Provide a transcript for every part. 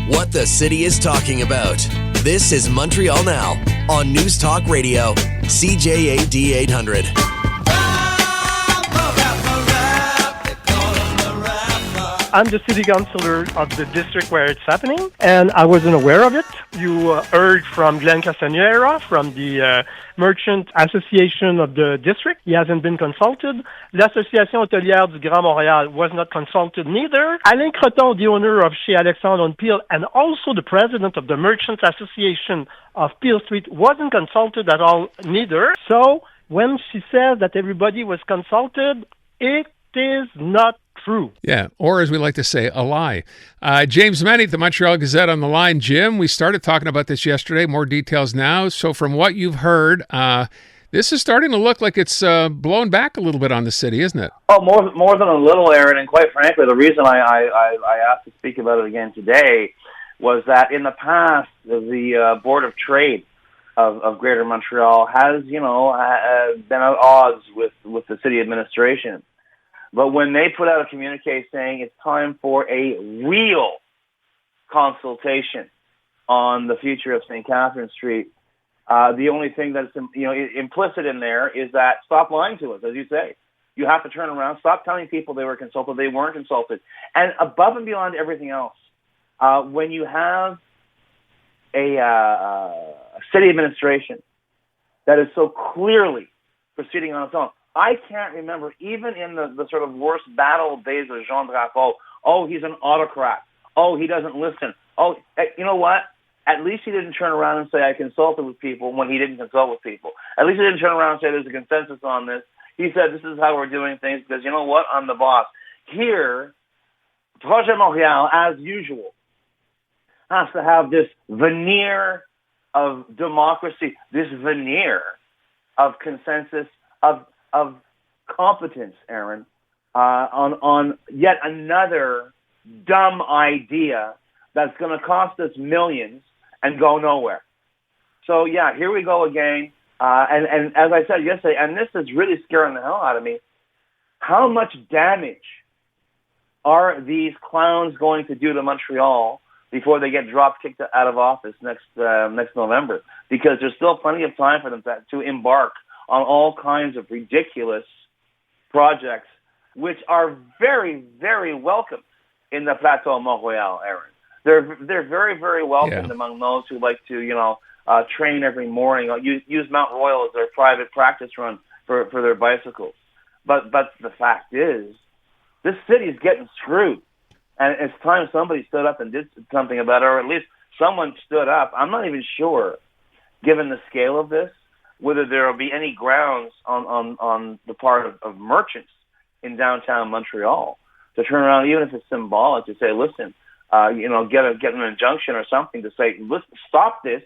What the city is talking about. This is Montreal Now on News Talk Radio, CJAD 800. I'm the city councillor of the district where it's happening, and I wasn't aware of it. You heard from Glenn Castagnera from the Merchant Association of the district. He hasn't been consulted. L'Association Hôtelière du Grand Montréal was not consulted neither. Alain Croton, the owner of Chez Alexandre on Peel, and also the president of the Merchant Association of Peel Street, wasn't consulted at all neither. So when she says that everybody was consulted, it is not true. Yeah, or as we like to say, a lie. James Mennie, the Montreal Gazette on the line. Jim, we started talking about this yesterday. More details now. So from what you've heard, this is starting to look like it's blown back a little bit on the city, isn't it? Oh, more than a little, Aaron. And quite frankly, the reason I asked to speak about it again today was that in the past, the Board of Trade of Greater Montreal has, been at odds with the city administration. But when they put out a communique saying it's time for a real consultation on the future of St. Catherine Street, the only thing that's implicit in there is that stop lying to us, as you say. You have to turn around, stop telling people they were consulted. They weren't consulted. And above and beyond everything else, when you have a city administration that is so clearly proceeding on its own, I can't remember, even in the sort of worst battle days of Jean Drapeau, he's an autocrat. He doesn't listen. You know what? At least he didn't turn around and say, I consulted with people when he didn't consult with people. At least he didn't turn around and say, there's a consensus on this. He said, this is how we're doing things because, you know what? I'm the boss. Here, Projet Montreal, as usual, has to have this veneer of democracy, this veneer of consensus, of competence, Aaron, on yet another dumb idea that's going to cost us millions and go nowhere. So, yeah, here we go again. And as I said yesterday, and this is really scaring the hell out of me, how much damage are these clowns going to do to Montreal before they get kicked out of office next November? Because there's still plenty of time for them to embark on all kinds of ridiculous projects, which are very, very welcome in the Plateau Montreal, Aaron. They're very, very welcomed among those who like to, train every morning, use Mount Royal as their private practice run for their bicycles. But the fact is, this city is getting screwed, and it's time somebody stood up and did something about it, or at least someone stood up. I'm not even sure, given the scale of this, whether there will be any grounds on the part of merchants in downtown Montreal to turn around, even if it's symbolic, to say, listen, get an injunction or something to say, listen, stop this,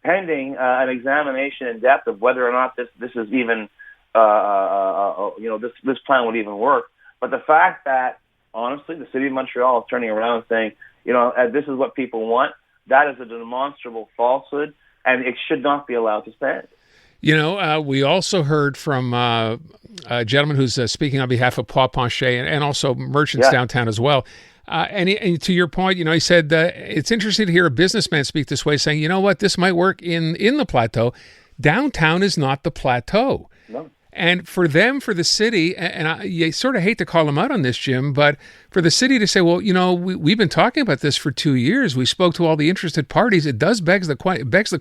pending an examination in depth of whether or not this is even, this plan would even work. But the fact that, honestly, the city of Montreal is turning around and saying, this is what people want, that is a demonstrable falsehood, and it should not be allowed to stand. We also heard from a gentleman who's speaking on behalf of Paul Ponchet and also merchants downtown as well. And to your point, he said it's interesting to hear a businessman speak this way, saying, you know what, this might work in the Plateau. Downtown is not the Plateau. No. And for the city, and you sort of hate to call them out on this, Jim, but for the city to say, well, we've been talking about this for 2 years. We spoke to all the interested parties. It does begs the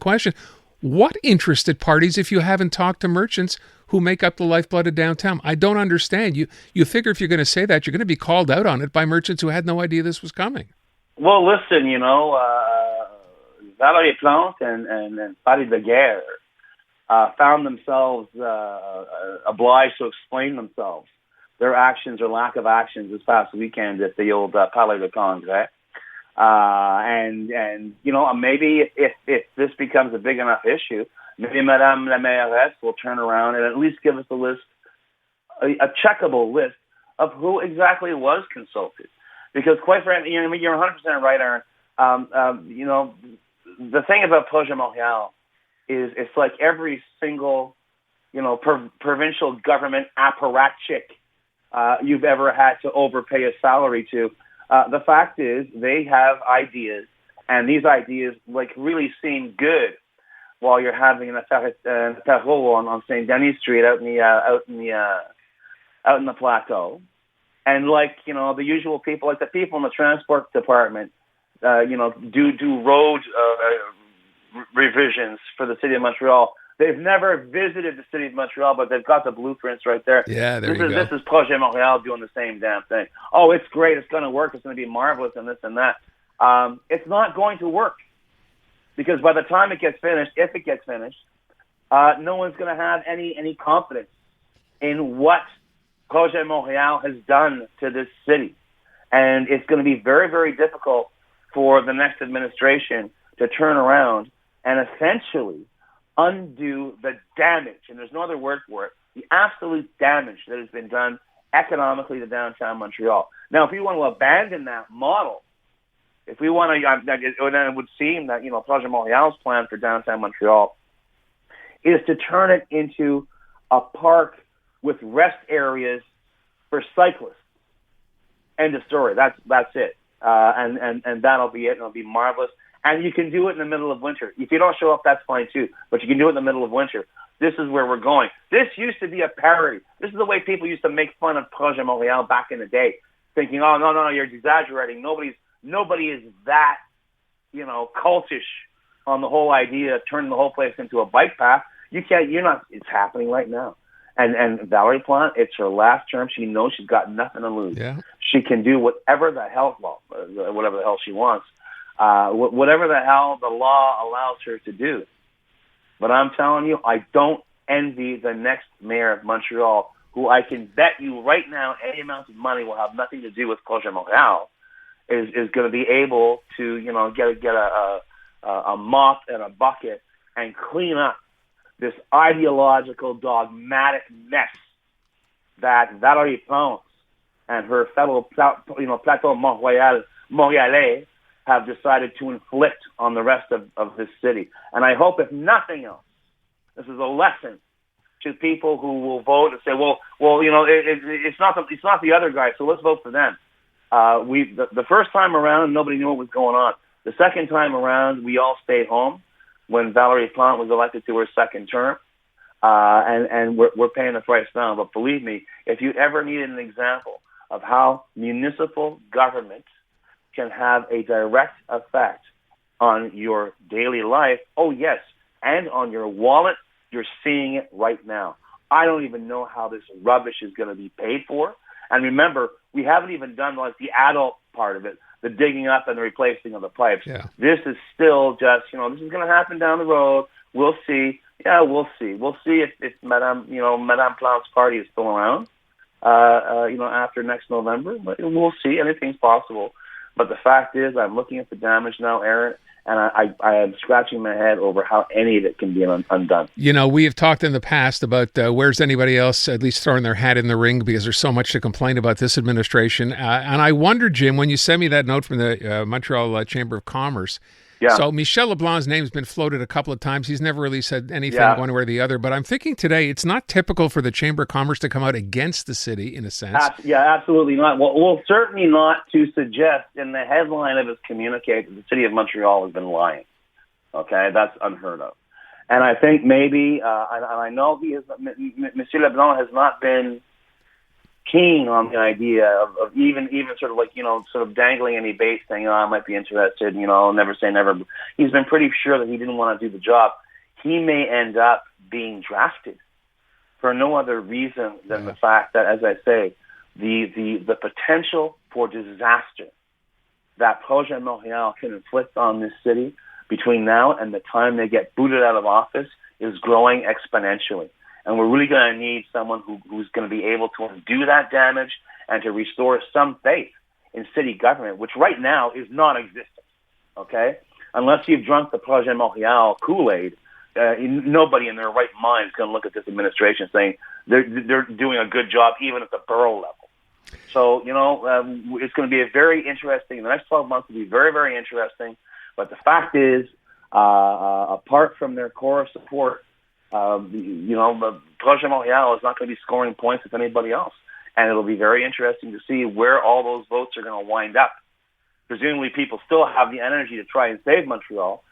question, what interested parties if you haven't talked to merchants who make up the lifeblood of downtown? I don't understand. You figure if you're going to say that, you're going to be called out on it by merchants who had no idea this was coming. Well, listen, Valérie Plante and Paris de Guerre found themselves obliged to explain themselves, their actions or lack of actions this past weekend at the old Palais de Congrès. And maybe if this becomes a big enough issue, maybe Madame la Mairesse will turn around and at least give us a list, a checkable list of who exactly was consulted. Because quite frankly, you're 100% right, Aaron. The thing about Projet Montreal is it's like every single, provincial government apparatchik you've ever had to overpay a salary to The fact is, they have ideas, and these ideas like really seem good while you're having an apéro on St. Denis Street out in the plateau, and like the usual people, like the people in the transport department, do road revisions for the city of Montreal. They've never visited the city of Montreal, but they've got the blueprints right there. Yeah, This is Projet Montreal doing the same damn thing. Oh, it's great. It's going to work. It's going to be marvelous and this and that. It's not going to work because by the time it gets finished, if it gets finished, no one's going to have any confidence in what Projet Montreal has done to this city. And it's going to be very, very difficult for the next administration to turn around and essentially undo the damage, and there's no other word for it, the absolute damage that has been done economically to downtown Montreal. Now, if we want to abandon that model, if we want to, then it would seem that, Projet Montreal's plan for downtown Montreal is to turn it into a park with rest areas for cyclists. End of story. That's it. And that'll be it. It'll be marvelous. And you can do it in the middle of winter. If you don't show up, that's fine too. But you can do it in the middle of winter. This is where we're going. This used to be a parody. This is the way people used to make fun of Projet Montreal back in the day, thinking, "Oh no, you're exaggerating. Nobody is that, cultish on the whole idea of turning the whole place into a bike path. You can't. You're not. It's happening right now." And Valerie Plante, it's her last term. She knows she's got nothing to lose. Yeah. She can do whatever the hell she wants. Whatever the hell the law allows her to do. But I'm telling you, I don't envy the next mayor of Montreal, who I can bet you right now any amount of money will have nothing to do with Projet Montreal, is going to be able to, get a mop and a bucket and clean up this ideological, dogmatic mess that Valérie Plante and her fellow, Plateau Montrealais have decided to inflict on the rest of this city. And I hope, if nothing else, this is a lesson to people who will vote and say, it's not the other guy, so let's vote for them. The first time around, nobody knew what was going on. The second time around, we all stayed home when Valérie Plante was elected to her second term, and we're paying the price now. But believe me, if you ever needed an example of how municipal government can have a direct effect on your daily life, oh yes, and on your wallet, you're seeing it right now. I don't even know how this rubbish is going to be paid for. And remember, we haven't even done the adult part of it, the digging up and the replacing of the pipes. Yeah. This is still just, this is going to happen down the road. We'll see. Yeah, we'll see. We'll see if Madame Plante's party is still around, after next November. But we'll see. Anything's possible. But the fact is, I'm looking at the damage now, Aaron, and I am scratching my head over how any of it can be undone. We have talked in the past about where's anybody else at least throwing their hat in the ring, because there's so much to complain about this administration. And I wonder, Jim, when you sent me that note from the Montreal Chamber of Commerce, so Michel Leblanc's name's been floated a couple of times. He's never really said anything one way or the other. But I'm thinking today it's not typical for the Chamber of Commerce to come out against the city, in a sense. Absolutely not. Well, certainly not to suggest in the headline of his communique that the city of Montreal has been lying. Okay, that's unheard of. And I think maybe, and I know Monsieur Leblanc has not been keen on the idea of even sort of dangling any bait, saying, I might be interested, never say never. He's been pretty sure that he didn't want to do the job. He may end up being drafted for no other reason than the fact that, as I say, the potential for disaster that Projet Montreal can inflict on this city between now and the time they get booted out of office is growing exponentially. And we're really going to need someone who's going to be able to undo that damage and to restore some faith in city government, which right now is non-existent, okay? Unless you've drunk the Projet Montreal Kool-Aid, nobody in their right mind is going to look at this administration saying they're doing a good job even at the borough level. So, it's going to be the next 12 months will be very, very interesting. But the fact is, apart from their core support, the Projet Montreal is not going to be scoring points with anybody else. And it'll be very interesting to see where all those votes are going to wind up presumably people still have the energy to try and save Montreal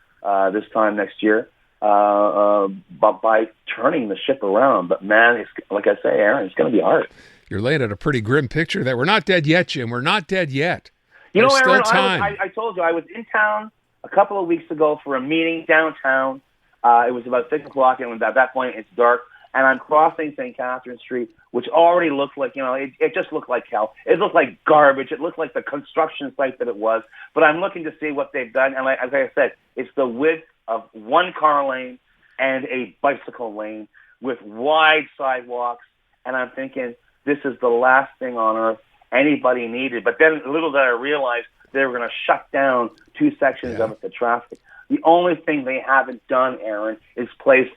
this time next year, but by turning the ship around. But man, it's, like I say, Aaron, it's going to be hard. You're laying out a pretty grim picture there. We're not dead yet, Jim. We're not dead yet. You There's know, Aaron, still time. I told you I was in town a couple of weeks ago for a meeting downtown. It was about 6 o'clock, and at that point it's dark. And I'm crossing St. Catherine Street, which already looked like, it just looked like hell. It looked like garbage. It looked like the construction site that it was. But I'm looking to see what they've done. And as I said, it's the width of one car lane and a bicycle lane with wide sidewalks. And I'm thinking, this is the last thing on earth anybody needed. But then little did I realize they were going to shut down 2 sections of it to traffic. The only thing they haven't done, Aaron, is place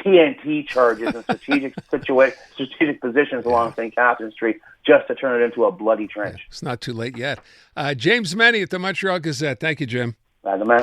TNT charges in strategic positions along St. Catherine Street just to turn it into a bloody trench. It's not too late yet. James Mennie at the Montreal Gazette. Thank you, Jim. The man.